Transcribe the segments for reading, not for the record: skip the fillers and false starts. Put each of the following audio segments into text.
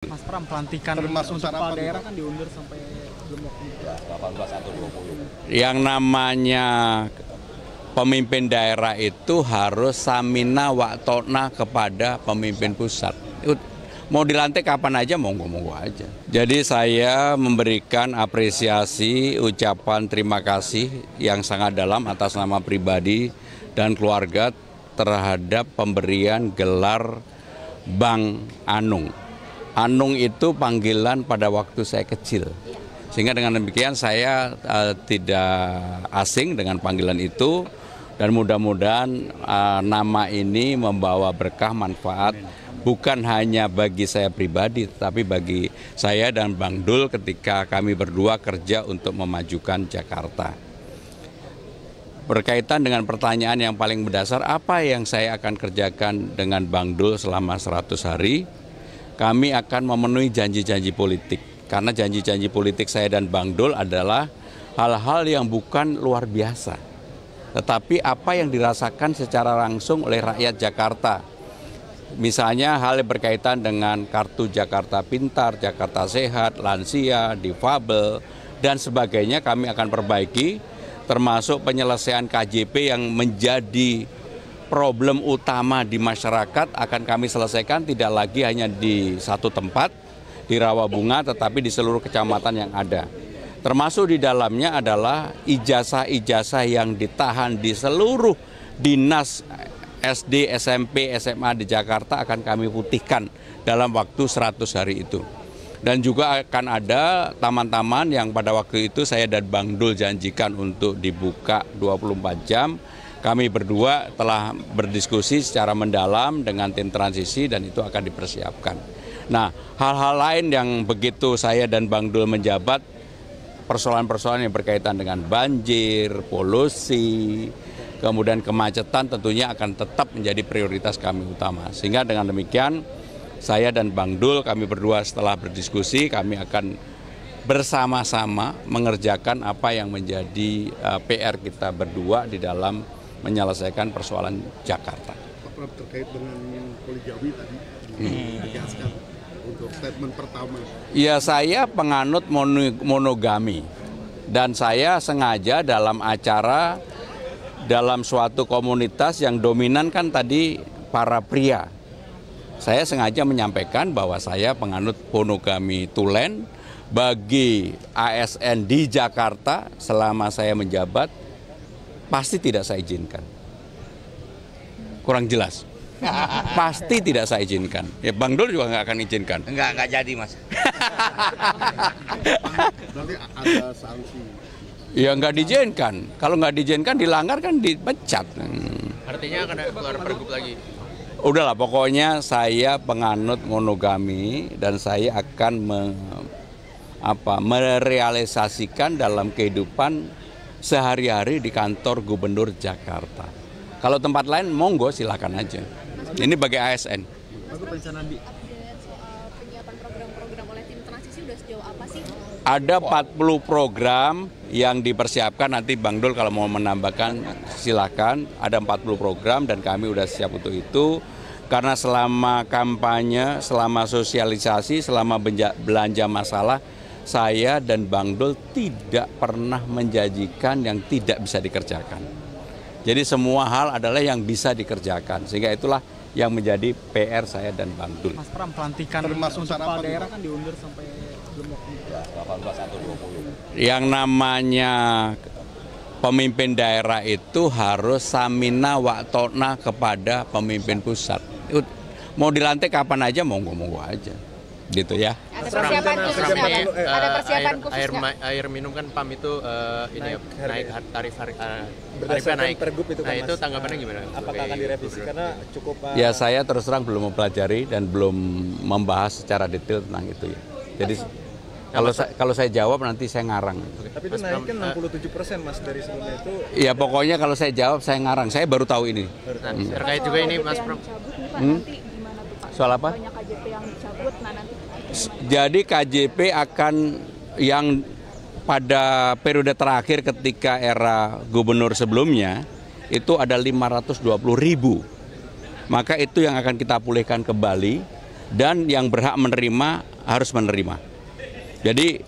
Mas Pram, pelantikan termasuk untuk kepala sarapan daerah kan diundur sampai belum waktu. 18 atau 20. Yang namanya pemimpin daerah itu harus samina waktona kepada pemimpin pusat. Mau dilantik kapan aja, monggo-monggo aja. Jadi saya memberikan apresiasi, ucapan terima kasih yang sangat dalam atas nama pribadi dan keluarga terhadap pemberian gelar Bang Anung. Anung itu panggilan pada waktu saya kecil. Sehingga dengan demikian saya tidak asing dengan panggilan itu. Dan mudah-mudahan nama ini membawa berkah manfaat bukan hanya bagi saya pribadi, tetapi bagi saya dan Bang Dul ketika kami berdua kerja untuk memajukan Jakarta. Berkaitan dengan pertanyaan yang paling mendasar, apa yang saya akan kerjakan dengan Bang Dul selama 100 hari? Kami akan memenuhi janji-janji politik. Karena janji-janji politik saya dan Bang Dul adalah hal-hal yang bukan luar biasa. Tetapi apa yang dirasakan secara langsung oleh rakyat Jakarta. Misalnya hal yang berkaitan dengan kartu Jakarta Pintar, Jakarta Sehat, lansia, difabel, dan sebagainya kami akan perbaiki. Termasuk penyelesaian KJP yang menjadi problem utama di masyarakat akan kami selesaikan tidak lagi hanya di satu tempat, di Rawabunga, tetapi di seluruh kecamatan yang ada. Termasuk di dalamnya adalah ijazah-ijazah yang ditahan di seluruh dinas SD, SMP, SMA di Jakarta akan kami putihkan dalam waktu 100 hari itu. Dan juga akan ada taman-taman yang pada waktu itu saya dan Bang Dul janjikan untuk dibuka 24 jam. Kami berdua telah berdiskusi secara mendalam dengan tim transisi dan itu akan dipersiapkan. Nah, hal-hal lain yang begitu saya dan Bang Dul menjabat, persoalan-persoalan yang berkaitan dengan banjir, polusi, kemudian kemacetan tentunya akan tetap menjadi prioritas kami utama. Sehingga dengan demikian saya dan Bang Dul kami berdua setelah berdiskusi kami akan bersama-sama mengerjakan apa yang menjadi PR kita berdua di dalam menyelesaikan persoalan Jakarta. Terkait dengan poligami tadi ditegaskan untuk statement pertama. Ya, saya penganut monogami dan saya sengaja dalam acara dalam suatu komunitas yang dominan kan tadi para pria. Saya sengaja menyampaikan bahwa saya penganut monogami tulen bagi ASN di Jakarta selama saya menjabat pasti tidak saya izinkan. Kurang jelas. Pasti tidak saya izinkan. Ya Bang Dul juga nggak akan izinkan. Enggak jadi, Mas. Berarti ada sanksi. Ya nggak diizinkan. Kalau nggak diizinkan dilanggar kan dipecat. Artinya akan keluar pergub lagi. Udahlah, pokoknya saya penganut monogami dan saya akan merealisasikan dalam kehidupan sehari-hari di kantor Gubernur Jakarta. Kalau tempat lain monggo silakan aja. Ini bagi ASN. Apa perencanaan di soal penyiapan program-program oleh tim transisi udah sejauh apa sih? Ada 40 program yang dipersiapkan, nanti Bang Dul kalau mau menambahkan silakan. Ada 40 program dan kami udah siap untuk itu. Karena selama kampanye, selama sosialisasi, selama belanja masalah, saya dan Bang Dul tidak pernah menjanjikan yang tidak bisa dikerjakan. Jadi semua hal adalah yang bisa dikerjakan. Sehingga itulah yang menjadi PR saya dan Bang Dul. Mas Pram, pelantikan Termasuk untuk kepala sarapan daerah kan diundur sampai belum waktu. 18 atau 20. Yang namanya pemimpin daerah itu harus samina waktona kepada pemimpin pusat. Mau dilantik kapan aja, monggo-monggo aja. Gitu ya. Ada persiapan khusus nggak? Ada persiapan khusus nggak? Air minum kan PAM itu naik tarifnya naik. Pergub itu kan, Nah, itu Mas. tanggapannya gimana? Apakah akan direvisi karena cukup Ya saya terus terang belum mempelajari dan belum membahas secara detail tentang itu ya. Jadi kalau saya jawab nanti saya ngarang. tapi itu naik kan 67% Mas dari sebelumnya itu. Ya pokoknya kalau saya jawab saya ngarang. Saya baru tahu ini. Nah, terkait juga ini Mas Pram. Nanti gimana tuh Pak? Soal apa? Banyak KJP yang dicabut, nah nanti Jadi KJP akan yang pada periode terakhir ketika era gubernur sebelumnya itu ada 520.000. Maka itu yang akan kita pulihkan kembali dan yang berhak menerima harus menerima. Jadi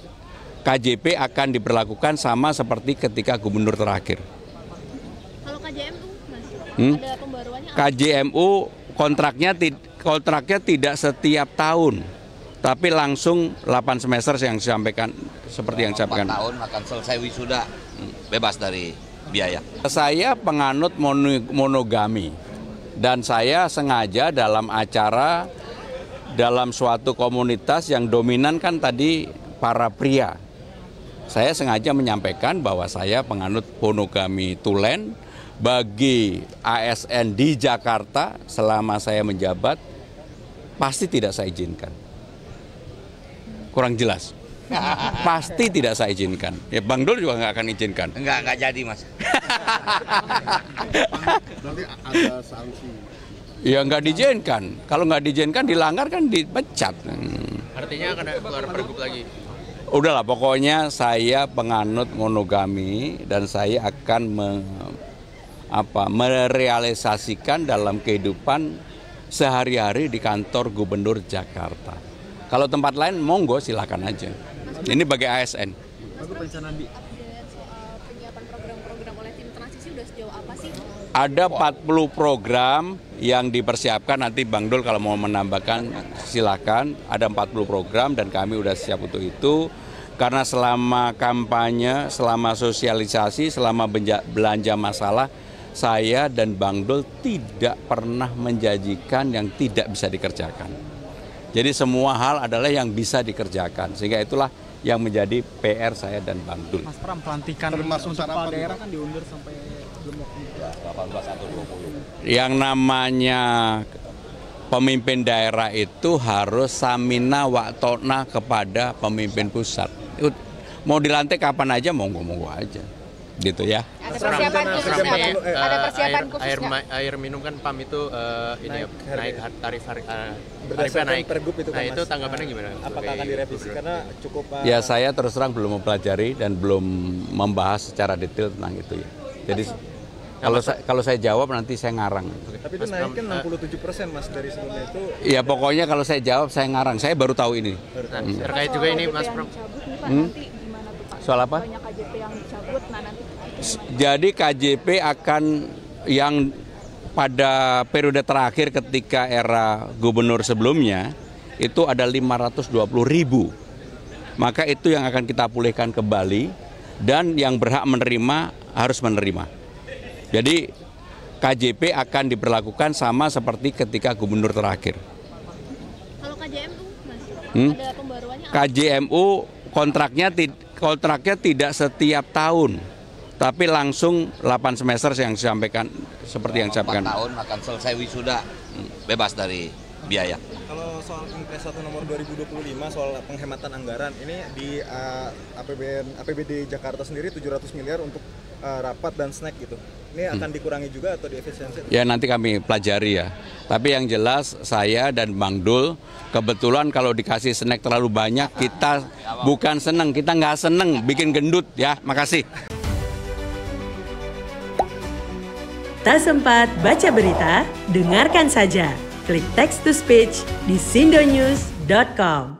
KJP akan diberlakukan sama seperti ketika gubernur terakhir. Kalau KJMU, Mas, ada pembaruannya apa? KJMU kontraknya tidak setiap tahun, tapi langsung 8 semester yang disampaikan seperti yang disampaikan. 4 tahun akan selesai wisuda, bebas dari biaya. Saya penganut monogami dan saya sengaja dalam acara dalam suatu komunitas yang dominan kan tadi para pria. Saya sengaja menyampaikan bahwa saya penganut monogami tulen bagi ASN di Jakarta selama saya menjabat pasti tidak saya izinkan. Kurang jelas. Pasti tidak saya izinkan. Ya Bang Dul juga nggak akan izinkan. Enggak jadi Mas. Berarti ada sanksi. Ya nggak diizinkan. Kalau nggak diizinkan dilanggar kan dipecat. Artinya akan keluar pergub lagi. Udahlah pokoknya saya penganut monogami dan saya akan merealisasikan dalam kehidupan sehari-hari di kantor Gubernur Jakarta. Kalau tempat lain monggo silakan aja. Ini bagi ASN. Mas, perencanaan di Update soal penyiapan program-program oleh tim transisi udah sejauh apa sih? Ada 40 program yang dipersiapkan, nanti Bang Dul kalau mau menambahkan silakan. Ada 40 program dan kami udah siap untuk itu. Karena selama kampanye, selama sosialisasi, selama belanja masalah, saya dan Bang Dul tidak pernah menjanjikan yang tidak bisa dikerjakan. Jadi semua hal adalah yang bisa dikerjakan. Sehingga itulah yang menjadi PR saya dan Bang Dul. Mas Pram, pelantikan Termasuk untuk kepala sarapan, daerah Pak. kan diundur sampai belum waktunya. 18 atau 20. Yang namanya pemimpin daerah itu harus samina wa ta'na kepada pemimpin pusat. Mau dilantik kapan aja, monggo-monggo aja. Gitu ya. Ada persiapan khusus nggak ya? Ada persiapan khusus nggak? Air minum kan PAM itu naik tarif tarifnya berdasarkan naik. pergub itu kan, Nah itu Mas. tanggapannya gimana? Apakah akan direvisi karena cukup Ya saya terus terang belum mempelajari dan belum membahas secara detail tentang itu ya. Jadi kalau saya jawab nanti saya ngarang. tapi itu naikkan 67% Mas dari sebelumnya itu. Ya pokoknya kalau saya jawab saya ngarang. Saya baru tahu ini. Nah, terkait juga ini Mas Pram. Nanti gimana tuh Pak? Soal apa? Banyak KJP yang dicabut, nah nanti Jadi KJP akan yang pada periode terakhir ketika era gubernur sebelumnya itu ada 520.000. Maka itu yang akan kita pulihkan kembali dan yang berhak menerima harus menerima. Jadi KJP akan diberlakukan sama seperti ketika gubernur terakhir. kalau KJMU, Mas, ada pembaruannya apa? KJMU kontraknya tidak setiap tahun, tapi langsung 8 semester yang disampaikan seperti yang 4 disampaikan. tahun akan selesai wisuda, bebas dari biaya. Kalau soal Impres 1 nomor 2025 soal penghematan anggaran ini di APBD Jakarta sendiri 700 miliar untuk rapat dan snack gitu. Ini akan dikurangi juga atau diefisiensi? Ya nanti kami pelajari ya. Tapi yang jelas saya dan Bang Dul kebetulan kalau dikasih snack terlalu banyak kita bukan seneng, kita nggak seneng bikin gendut ya. Makasih. Tak sempat baca berita? Dengarkan saja. Klik text to speech di sindonews.com.